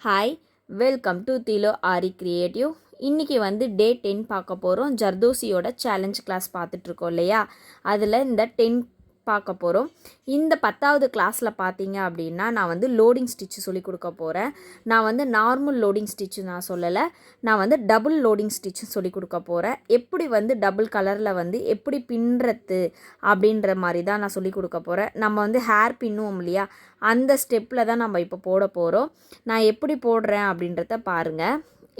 Hi, welcome to திலோ aari creative. இன்றைக்கி வந்து டே 10 பார்க்க போகிறோம். ஜர்தோசியோட சேலஞ்ச் கிளாஸ் பார்த்துட்ருக்கோம் இல்லையா, அதில் இந்த 10 பார்க்க போகிறோம். இந்த 10வது கிளாஸில் பார்த்தீங்க அப்படின்னா நான் வந்து லோடிங் ஸ்டிச்சு சொல்லி கொடுக்க போகிறேன். நான் வந்து நார்மல் லோடிங் ஸ்டிச்சு நான் சொல்லலை, நான் வந்து டபுள் லோடிங் ஸ்டிச்சு சொல்லி கொடுக்க போகிறேன். எப்படி வந்து டபுள் கலரில் வந்து எப்படி பின்னுறது அப்படின்ற மாதிரி தான் நான் சொல்லி கொடுக்க போகிறேன். நம்ம வந்து ஹேர் பின்னுவோம் இல்லையா, அந்த ஸ்டெப்பில் தான் நம்ம இப்போ போட போகிறோம். நான் எப்படி போடுறேன் அப்படின்றத பாருங்கள்.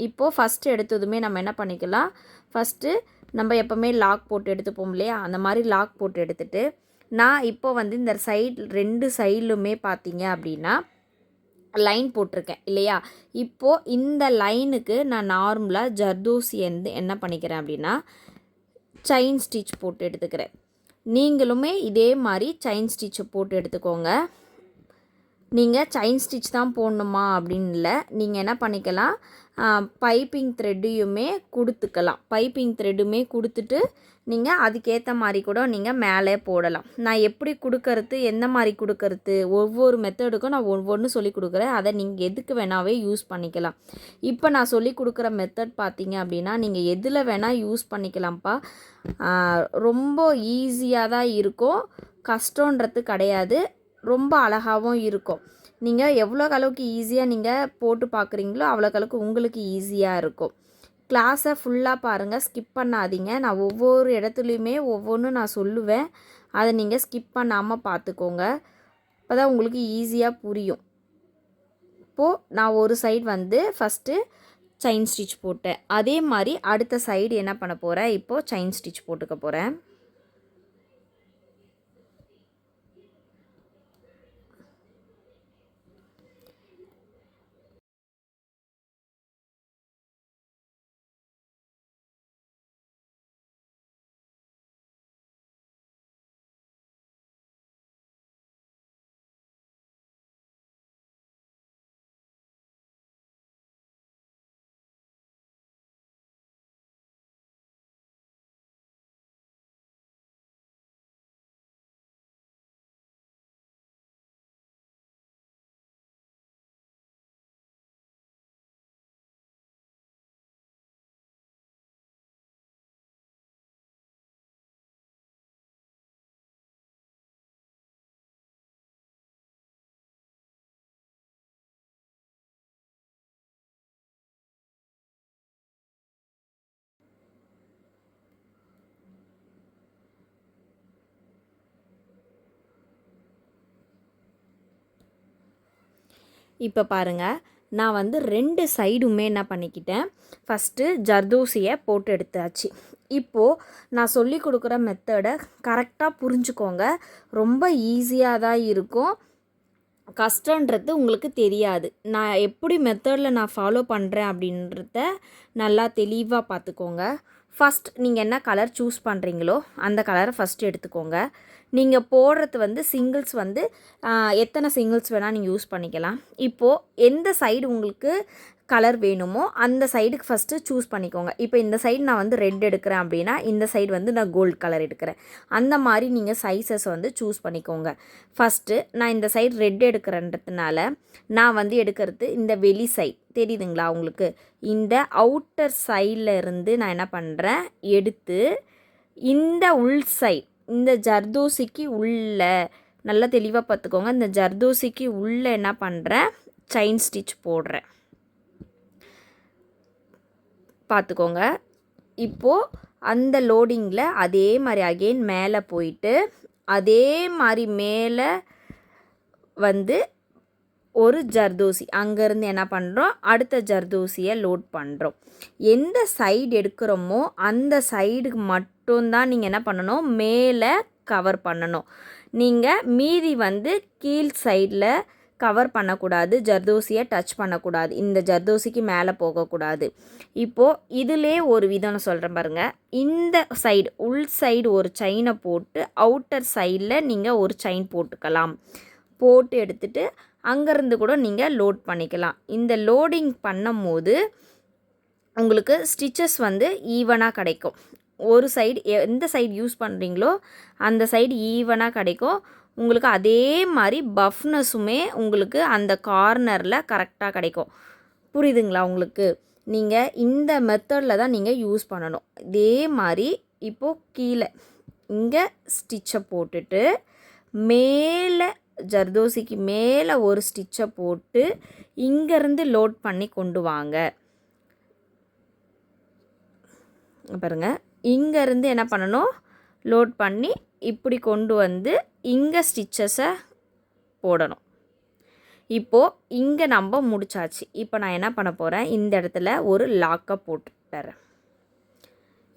இப்போது ஃபஸ்ட்டு எடுத்ததுமே நம்ம என்ன பண்ணிக்கலாம், ஃபஸ்ட்டு நம்ம எப்போவுமே லாக் போட்டு எடுத்துப்போம் இல்லையா, அந்த மாதிரி லாக் போட்டு எடுத்துகிட்டு நான் இப்போ வந்து இந்த ரெண்டு சைட்லுமே பார்த்தீங்க அப்படின்னா லைன் போட்டிருக்கேன் இல்லையா. இப்போது இந்த லைனுக்கு நான் நார்மலாக ஜர்தோசி என்ன பண்ணிக்கிறேன் அப்படின்னா செயின் ஸ்டிச் போட்டு எடுத்துக்கிறேன். நீங்களுமே இதே மாதிரி செயின் ஸ்டிச்சை போட்டு எடுத்துக்கோங்க. நீங்கள் செயின் ஸ்டிச் தான் போடணுமா அப்படின்னு இல்லை, நீங்கள் என்ன பண்ணிக்கலாம், பைப்பிங் த்ரெட்டையுமே கொடுத்துக்கலாம். பைப்பிங் த்ரெட்டுமே கொடுத்துட்டு நீங்கள் அதுக்கேற்ற மாதிரி கூட நீங்கள் மேலே போடலாம். நான் எப்படி கொடுக்கறது, எந்த மாதிரி கொடுக்கறது, ஒவ்வொரு மெத்தடுக்கும் நான் ஒவ்வொன்று சொல்லி கொடுக்குறேன். அதை நீங்கள் எதுக்கு வேணாவே யூஸ் பண்ணிக்கலாம். இப்போ நான் சொல்லி கொடுக்குற மெத்தட் பார்த்தீங்க அப்படின்னா நீங்கள் எதில் வேணால் யூஸ் பண்ணிக்கலாம்ப்பா. ரொம்ப ஈஸியாக தான் இருக்கும், கஷ்டன்றது கிடையாது, ரொம்ப அழகாகவும் இருக்கும். நீங்கள் எவ்வளோக்கு அளவுக்கு ஈஸியாக நீங்கள் போட்டு பார்க்குறீங்களோ அவ்வளோக்கு அளவுக்கு உங்களுக்கு ஈஸியாக இருக்கும். கிளாஸை ஃபுல்லாக பாருங்கள், ஸ்கிப் பண்ணாதீங்க. நான் ஒவ்வொரு இடத்துலையுமே ஒவ்வொன்றும் நான் சொல்லுவேன், அதை நீங்கள் ஸ்கிப் பண்ணாமல் பார்த்துக்கோங்க. அப்போ தான் உங்களுக்கு ஈஸியாக புரியும். இப்போது நான் ஒரு சைடு வந்து ஃபஸ்ட்டு செயின் ஸ்டிச் போட்டேன், அதே மாதிரி அடுத்த சைடு என்ன பண்ண போகிறேன், இப்போது செயின் ஸ்டிச் போட்டுக்க போகிறேன். இப்போ பாருங்கள், நான் வந்து ரெண்டு சைடுமே என்ன பண்ணிக்கிட்டேன், ஃபஸ்ட்டு ஜர்தோசியை போட்டு எடுத்தாச்சு. இப்போது நான் சொல்லி கொடுக்குற மெத்தடை கரெக்டாக புரிஞ்சுக்கோங்க. ரொம்ப ஈஸியாக தான் இருக்கும், கஷ்டன்றது உங்களுக்கு தெரியாது. நான் எப்படி மெத்தடில் நான் ஃபாலோ பண்ணுறேன் அப்படின்றத நல்லா தெளிவாக பார்த்துக்கோங்க. ஃபஸ்ட் நீங்கள் என்ன கலர் சூஸ் பண்ணுறீங்களோ அந்த கலரை ஃபஸ்ட்டு எடுத்துக்கோங்க. நீங்கள் போடுறது வந்து சிங்கிள்ஸ் வந்து எத்தனை சிங்கிள்ஸ் வேணால் நீங்கள் யூஸ் பண்ணிக்கலாம். இப்போது எந்த சைடு உங்களுக்கு கலர் வேணுமோ அந்த சைடுக்கு ஃபஸ்ட்டு சூஸ் பண்ணிக்கோங்க. இப்போ இந்த சைடு நான் வந்து ரெட் எடுக்கிறேன் அப்படின்னா இந்த சைடு வந்து நான் கோல்டு கலர் எடுக்கிறேன். அந்த மாதிரி நீங்கள் சைஸஸ் வந்து சூஸ் பண்ணிக்கோங்க. ஃபஸ்ட்டு நான் இந்த சைடு ரெட் எடுக்கிறன்றதுனால நான் வந்து எடுக்கிறது இந்த வெளி சைடு, தெரியுதுங்களா உங்களுக்கு, இந்த அவுட்டர் சைடில் இருந்து நான் என்ன பண்ணுறேன், எடுத்து இந்த உள் சைடு, இந்த ஜர்தோசிக்கு உள்ள நல்லா தெளிவாக பார்த்துக்கோங்க, இந்த ஜர்தோசிக்கு உள்ளே என்ன பண்ணுறேன், செயின் ஸ்டிச் போடுறேன். பார்த்துக்கோங்க. இப்போது அந்த லோடிங்கில் அதே மாதிரி அகெயின் மேலே போயிட்டு அதே மாதிரி மேலே வந்து ஒரு ஜர்தோசி, அங்கேருந்து என்ன பண்ணுறோம், அடுத்த ஜர்தோசியை லோட் பண்ணுறோம். எந்த சைடு எடுக்கிறோமோ அந்த சைடுக்கு மட்டும்தான் நீங்கள் என்ன பண்ணணும், மேலே கவர் பண்ணணும். நீங்கள் மீதி வந்து கீழ் சைடில் கவர் பண்ணக்கூடாது, ஜர்தோசியை டச் பண்ணக்கூடாது, இந்த ஜர்தோசிக்கு மேலே போகக்கூடாது. இப்போது இதிலே ஒரு விதம்னு சொல்கிறேன் பாருங்கள். இந்த சைடு உள் சைடு ஒரு செயினை போட்டு அவுட்டர் சைடில் நீங்கள் ஒரு செயின் போட்டுக்கலாம். போட்டு எடுத்துகிட்டு அங்கேருந்து கூட நீங்கள் லோட் பண்ணிக்கலாம். இந்த லோடிங் பண்ணும் போது உங்களுக்கு ஸ்டிச்சஸ் வந்து ஈவனாக கிடைக்கும். ஒரு சைடு எந்த சைடு யூஸ் பண்ணுறீங்களோ அந்த சைடு ஈவனாக கிடைக்கும். உங்களுக்கு அதே மாதிரி பஃப்னஸுமே உங்களுக்கு அந்த கார்னரில் கரெக்டாக கிடைக்கும். புரியுதுங்களா உங்களுக்கு? நீங்கள் இந்த மெத்தடில் தான் நீங்கள் யூஸ் பண்ணணும். இதே மாதிரி இப்போது கீழே இங்கே ஸ்டிச்சை போட்டுட்டு மேலே ஜர்தோசிக்கு மேலே ஒரு ஸ்டிச்சை போட்டு இங்கேருந்து லோட் பண்ணி கொண்டு வாங்க. பாருங்கள், இங்கேருந்து என்ன பண்ணணும், லோட் பண்ணி இப்படி கொண்டு வந்து இங்கே ஸ்டிச்சஸை போடணும். இப்போது இங்கே நம்ம முடிச்சாச்சு. இப்போ நான் என்ன பண்ண போகிறேன், இந்த இடத்துல ஒரு லாக்கை போட்டுறேன்.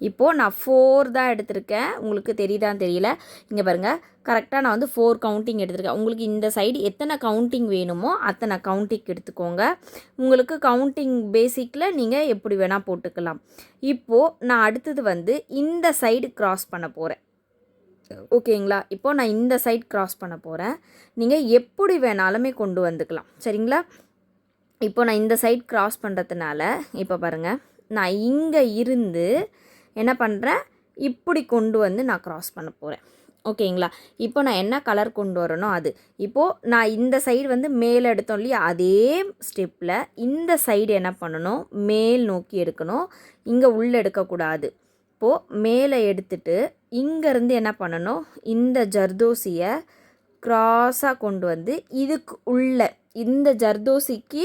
இப்போது நான் 4 தான் எடுத்திருக்கேன். உங்களுக்கு தெரியுதான்னு தெரியல. இங்கே பாருங்கள், கரெக்டாக நான் வந்து 4 கவுண்டிங் எடுத்திருக்கேன். உங்களுக்கு இந்த சைடு எத்தனை கவுண்டிங் வேணுமோ அத்தனை கவுண்டிங் எடுத்துக்கோங்க. உங்களுக்கு கவுண்டிங் பேசிக்கில் நீங்கள் எப்படி வேணால் போட்டுக்கலாம். இப்போது நான் அடுத்தது வந்து இந்த சைடு க்ராஸ் பண்ண போகிறேன். ஓகேங்களா? இப்போது நான் இந்த சைடு க்ராஸ் பண்ண போகிறேன். நீங்கள் எப்படி வேணாலுமே கொண்டு வந்துக்கலாம். சரிங்களா? இப்போ நான் இந்த சைடு க்ராஸ் பண்ணுறதுனால இப்போ பாருங்கள், நான் இங்கே இருந்து என்ன பண்ணுறேன், இப்படி கொண்டு வந்து நான் க்ராஸ் பண்ண போகிறேன். ஓகேங்களா? இப்போ நான் என்ன கலர் கொண்டு வரணும் அது. இப்போது நான் இந்த சைடு வந்து மேலே எடுத்தோம் இல்லையா, அதே ஸ்டெப்பில் இந்த சைடு என்ன பண்ணணும், மேல் நோக்கி எடுக்கணும். இங்கே உள்ளே எடுக்கக்கூடாது. இப்போது மேலே எடுத்துட்டு இங்கேருந்து என்ன பண்ணணும், இந்த ஜர்தோசியை க்ராஸாக கொண்டு வந்து இதுக்கு உள்ள இந்த ஜர்தோசிக்கு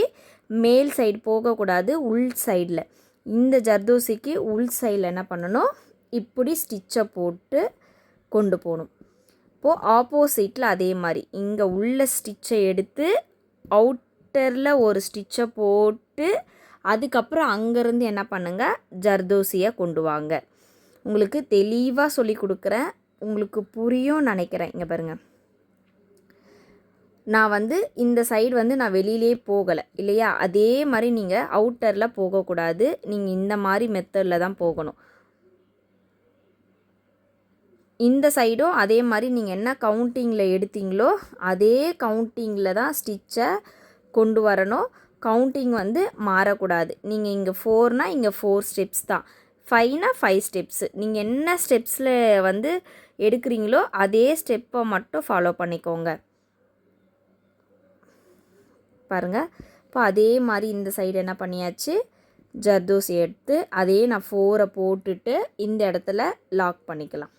மேல் சைடு போகக்கூடாது, உள் சைடில் இந்த ஜர்தோசிக்கு உள் சைடில் என்ன பண்ணணும், இப்படி ஸ்டிச்சை போட்டு கொண்டு போகணும். இப்போது ஆப்போசிட்டில் அதே மாதிரி இங்கே உள்ள ஸ்டிச்சை எடுத்து அவுட்டரில் ஒரு ஸ்டிச்சை போட்டு அதுக்கப்புறம் அங்கேருந்து என்ன பண்ணுங்கள், ஜர்தோசியை கொண்டு வாங்க. உங்களுக்கு தெளிவாக சொல்லி கொடுக்குறேன், உங்களுக்கு புரியும் நினைக்கிறேன். இங்கே பாருங்கள், நான் வந்து இந்த சைடு வந்து நான் வெளியிலே போகலை இல்லையா, அதே மாதிரி நீங்கள் அவுட்டரில் போகக்கூடாது. நீங்கள் இந்த மாதிரி மெத்தடில் தான் போகணும். இந்த சைடும் அதே மாதிரி நீங்கள் என்ன கவுண்டிங்கில் எடுத்தீங்களோ அதே கவுண்டிங்கில் தான் ஸ்டிச்சை கொண்டு வரணும். கவுண்டிங் வந்து மாறக்கூடாது. நீங்கள் இங்கே 4னால் இங்கே 4 ஸ்டெப்ஸ் தான், 5னா 5 ஸ்டெப்ஸு. நீங்கள் என்ன ஸ்டெப்ஸில் வந்து எடுக்கிறீங்களோ அதே ஸ்டெப்பை மட்டும் ஃபாலோ பண்ணிக்கோங்க. பாருங்கள், இப்போ அதே மாதிரி இந்த சைடு என்ன பண்ணியாச்சு, ஜர்தோசி எடுத்து அதே நான் 4 போட்டுட்டு இந்த இடத்துல லாக் பண்ணிக்கலாம்.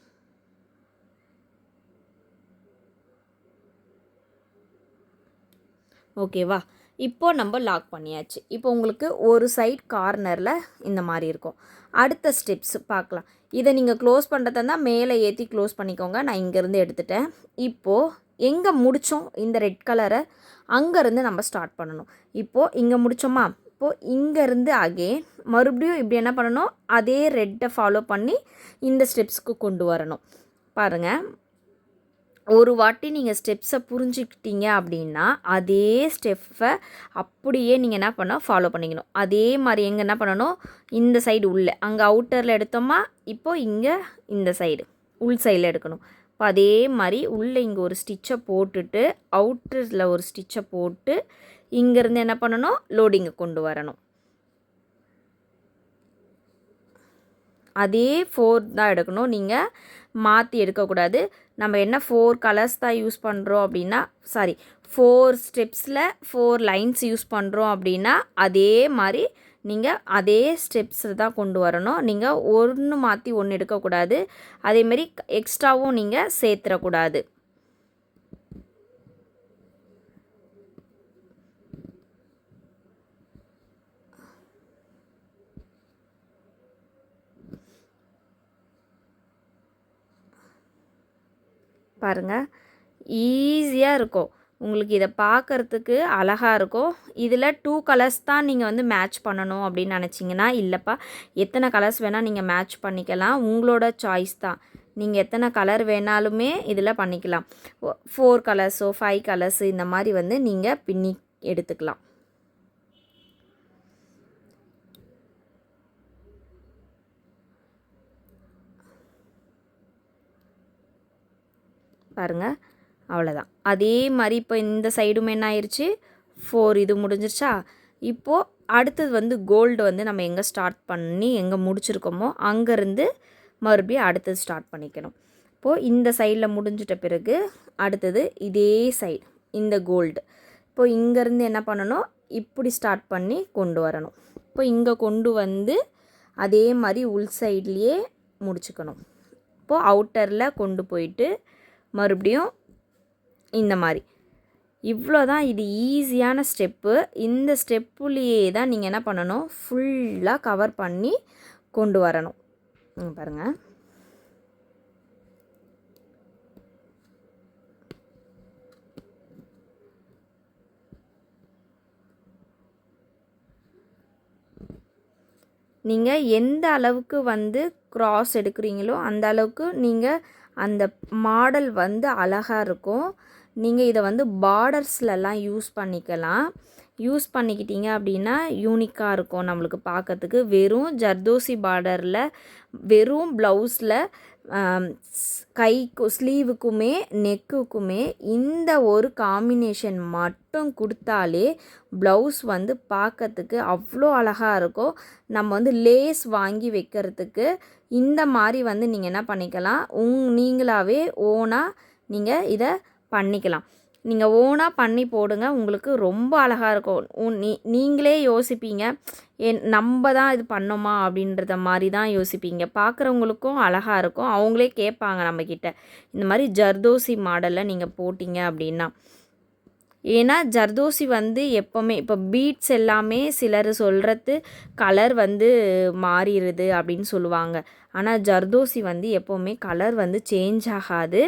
ஓகேவா? இப்போது நம்ம லாக் பண்ணியாச்சு. இப்போ உங்களுக்கு ஒரு சைட் கார்னரில் இந்த மாதிரி இருக்கும். அடுத்த ஸ்டெப்ஸ் பார்க்கலாம். இதை நீங்கள் க்ளோஸ் பண்ணுறதா இருந்தால் மேலே ஏற்றி க்ளோஸ் பண்ணிக்கோங்க. நான் இங்கேருந்து எடுத்துட்டேன். இப்போது எங்கே முடித்தோம் இந்த ரெட் கலரை, அங்கேருந்து நம்ம ஸ்டார்ட் பண்ணணும். இப்போது இங்கே முடித்தோமா, இப்போது இங்கேருந்து அகெயின் மறுபடியும் இப்படி என்ன பண்ணணும், அதே ரெட்டை ஃபாலோ பண்ணி இந்த ஸ்டெப்ஸ்க்கு கொண்டு வரணும். பாருங்கள், ஒரு வாட்டி நீங்கள் ஸ்டெப்ஸை புரிஞ்சுக்கிட்டீங்க அப்படின்னா அதே ஸ்டெப்பை அப்படியே நீங்கள் என்ன பண்ணால் ஃபாலோ பண்ணிக்கணும். அதே மாதிரி எங்கே என்ன பண்ணணும், இந்த சைடு உள்ள அங்கே அவுட்டரில் எடுத்தோமா, இப்போது இங்கே இந்த சைடு உள் சைடில் எடுக்கணும். இப்போ அதே மாதிரி உள்ளே இங்கே ஒரு ஸ்டிச்சை போட்டுட்டு அவுட்டரில் ஒரு ஸ்டிச்சை போட்டு இங்கேருந்து என்ன பண்ணணும், லோடிங்கை கொண்டு வரணும். அதே 4 தான் எடுக்கணும், நீங்கள் மாற்றி எடுக்கக்கூடாது. நம்ம என்ன 4 கலர்ஸ் தான் யூஸ் பண்ணுறோம் அப்படின்னா, 4 ஸ்டெப்ஸில் 4 லைன்ஸ் யூஸ் பண்ணுறோம் அப்படின்னா அதே மாதிரி நீங்கள் அதே ஸ்டெப்ஸில் தான் கொண்டு வரணும். நீங்கள் ஒன்று மாற்றி ஒன்று எடுக்கக்கூடாது. அதேமாரி எக்ஸ்ட்ராவும் நீங்கள் சேர்த்துடக்கூடாது. பாருங்கள், ஈஸியாக இருக்கும். உங்களுக்கு இதை பார்க்குறதுக்கு அழகாக இருக்கும். இதில் 2 கலர்ஸ் தான் நீங்கள் வந்து மேட்ச் பண்ணணும் அப்படின்னு நினச்சிங்கன்னா, இல்லைப்பா எத்தனை கலர்ஸ் வேணால் நீங்கள் மேட்ச் பண்ணிக்கலாம். உங்களோட சாய்ஸ் தான். நீங்கள் எத்தனை கலர் வேணாலுமே இதில் பண்ணிக்கலாம். 4 கலர்ஸோ 5 கலர்ஸு இந்த மாதிரி வந்து நீங்கள் பின்னி எடுத்துக்கலாம். பாருங்கள், அவ்வளோதான். அதே மாதிரி இப்போ இந்த சைடும் என்ன ஆயிடுச்சு, 4 இது முடிஞ்சிருச்சா. இப்போது அடுத்தது வந்து கோல்டு வந்து நம்ம எங்கே ஸ்டார்ட் பண்ணி எங்கே முடிச்சிருக்கோமோ அங்கேருந்து மறுபடியும் அடுத்தது ஸ்டார்ட் பண்ணிக்கணும். இப்போது இந்த சைடில் முடிஞ்சிட்ட பிறகு அடுத்தது இதே சைடு இந்த கோல்டு. இப்போது இங்கேருந்து என்ன பண்ணணும், இப்படி ஸ்டார்ட் பண்ணி கொண்டு வரணும். இப்போ இங்கே கொண்டு வந்து அதே மாதிரி உள் சைட்லேயே முடிச்சுக்கணும். இப்போது அவுட்டரில் கொண்டு போயிட்டு மறுபடியும் இந்த மாதிரி. இவ்வளோ தான், இது ஈஸியான ஸ்டெப்பு. இந்த ஸ்டெப்புலேயே தான் நீங்கள் என்ன பண்ணணும், ஃபுல்லாக கவர் பண்ணி கொண்டு வரணும். பாருங்கள். நீங்கள் எந்த அளவுக்கு வந்து க்ராஸ் எடுக்கிறீங்களோ அந்த அளவுக்கு நீங்கள் அந்த மாடல் வந்து அழகாக இருக்கும். நீங்கள் இதை வந்து பார்டர்ஸ்லலாம் யூஸ் பண்ணிக்கலாம். யூஸ் பண்ணிக்கிட்டீங்க அப்படின்னா யூனிக்காக இருக்கும் நம்மளுக்கு பார்க்கறதுக்கு. வெறும் ஜர்தோசி பார்டரில் வெறும் ப்ளவுஸில் கைக்கு ஸ்லீவுக்குமே நெக்குக்குமே இந்த ஒரு காம்பினேஷன் மட்டும் கொடுத்தாலே ப்ளவுஸ் வந்து பார்க்கறதுக்கு அவ்வளோ அழகாக இருக்கும். நம்ம வந்து லேஸ் வாங்கி வைக்கிறதுக்கு இந்த மாதிரி வந்து நீங்கள் என்ன பண்ணிக்கலாம், நீங்களாகவே ஓனாக நீங்கள் இதை பண்ணிக்கலாம். நீங்கள் ஓனாக பண்ணி போடுங்க, உங்களுக்கு ரொம்ப அழகாக இருக்கும். நீங்களே யோசிப்பீங்க, நம்ம தான் இது பண்ணோமா அப்படின்றத மாதிரி தான் யோசிப்பீங்க. பார்க்குறவங்களுக்கும் அழகாக இருக்கும். அவங்களே கேட்பாங்க நம்மக்கிட்ட, இந்த மாதிரி ஜர்தோசி மாடலில் நீங்கள் போட்டிங்க அப்படின்னா. ஏன்னா ஜர்தோசி வந்து எப்போவுமே இப்போ பீட்ஸ் எல்லாமே சிலர் சொல்கிறது கலர் வந்து மாறிடுது அப்படின்னு சொல்லுவாங்க. ஆனால் ஜர்தோசி வந்து எப்போவுமே கலர் வந்து சேஞ்ச் ஆகாது.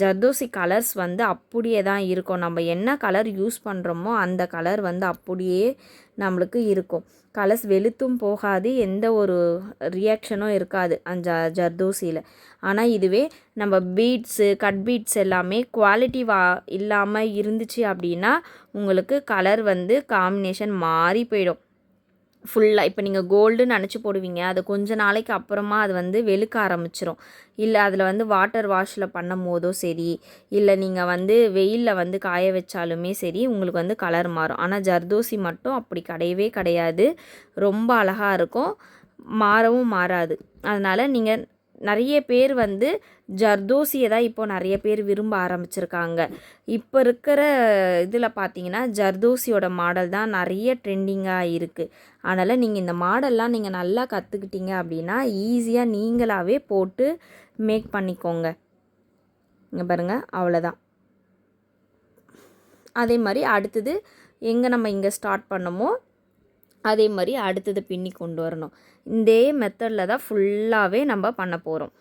ஜர்தோசி கலர்ஸ் வந்து அப்படியே தான் இருக்கும். நம்ம என்ன கலர் யூஸ் பண்ணுறோமோ அந்த கலர் வந்து அப்படியே நம்மளுக்கு இருக்கும். கலர்ஸ் வெளுத்தும் போகாது, எந்த ஒரு ரியாக்ஷனும் இருக்காது அந்த ஜர்தோசியில். ஆனால் இதுவே நம்ம பீட்ஸு கட் பீட்ஸ் எல்லாமே குவாலிட்டி இல்லாமல் இருந்துச்சு அப்படின்னா உங்களுக்கு கலர் வந்து காம்பினேஷன் மாறி போயிடும் ஃபுல்லாக. இப்போ நீங்கள் கோல்டுன்னு நினச்சி போடுவீங்க, அது கொஞ்ச நாளைக்கு அப்புறமா அது வந்து வெளுக்க ஆரம்பிச்சிடும். இல்லை அதில் வந்து வாட்டர் வாஷில் பண்ணும் போதோ சரி, இல்லை நீங்கள் வந்து வெயிலில் வந்து காய வச்சாலுமே சரி உங்களுக்கு வந்து கலர் மாறும். ஆனால் ஜர்தோசி மட்டும் அப்படி கிடையவே கிடையாது, ரொம்ப அழகாக இருக்கும், மாறவும் மாறாது. அதனால் நீங்கள் நிறைய பேர் வந்து ஜர்தோசியை தான் இப்போ நிறைய பேர் விரும்ப ஆரம்பிச்சிருக்காங்க. இப்போ இருக்கிற இதில் பார்த்தீங்கன்னா ஜர்தோசியோட மாடல் தான் நிறைய ட்ரெண்டிங்காக இருக்குது. அதனால் நீங்கள் இந்த மாடல்லாம் நீங்கள் நல்லா கற்றுக்கிட்டீங்க அப்படின்னா ஈஸியாக நீங்களாகவே போட்டு மேக் பண்ணிக்கோங்க. இங்கே பாருங்கள், அவ்வளோதான். அதே மாதிரி அடுத்தது எங்கே நம்ம இங்கே ஸ்டார்ட் பண்ணமோ அதே மாதிரி அடுத்தது பின்னி கொண்டு வரணும். இதே மெத்தடில் தான் ஃபுல்லாகவே நம்ம பண்ண போகிறோம்.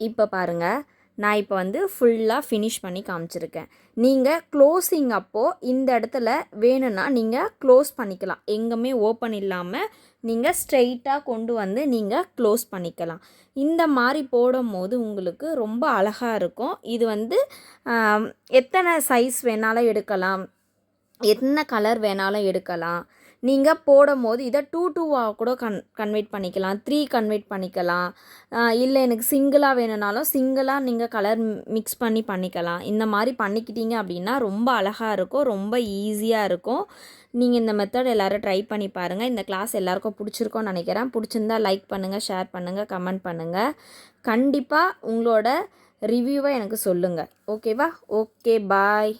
இப்போ பாருங்கள், நான் இப்போ வந்து ஃபுல்லாக ஃபினிஷ் பண்ணி காமிச்சிருக்கேன். நீங்கள் க்ளோஸிங் அப்போது இந்த இடத்துல வேணும்னா நீங்கள் க்ளோஸ் பண்ணிக்கலாம். எங்கேயுமே ஓப்பன் இல்லாமல் நீங்கள் ஸ்ட்ரெயிட்டாக கொண்டு வந்து நீங்கள் க்ளோஸ் பண்ணிக்கலாம். இந்த மாதிரி போடும்போது உங்களுக்கு ரொம்ப அழகாக இருக்கும். இது வந்து எத்தனை சைஸ் வேணாலும் எடுக்கலாம், என்ன கலர் வேணாலும் எடுக்கலாம். நீங்கள் போடும்போது இதை 2 கூட கன்வெர்ட் பண்ணிக்கலாம், 3 கன்வெர்ட் பண்ணிக்கலாம். இல்லை எனக்கு சிங்கிளாக வேணும்னாலும் சிங்கிளாக நீங்கள் கலர் மிக்ஸ் பண்ணி பண்ணிக்கலாம். இந்த மாதிரி பண்ணிக்கிட்டீங்க அப்படின்னா ரொம்ப அழகாக இருக்கும், ரொம்ப ஈஸியாக இருக்கும். நீங்கள் இந்த மெத்தட் எல்லோரும் ட்ரை பண்ணி பாருங்கள். இந்த கிளாஸ் எல்லாருக்கும் பிடிச்சிருக்கோன்னு நினைக்கிறேன். பிடிச்சிருந்தா லைக் பண்ணுங்கள், ஷேர் பண்ணுங்கள், கமெண்ட் பண்ணுங்கள். கண்டிப்பாக உங்களோட ரிவ்யூவை எனக்கு சொல்லுங்கள். ஓகேவா? ஓகே, பாய்.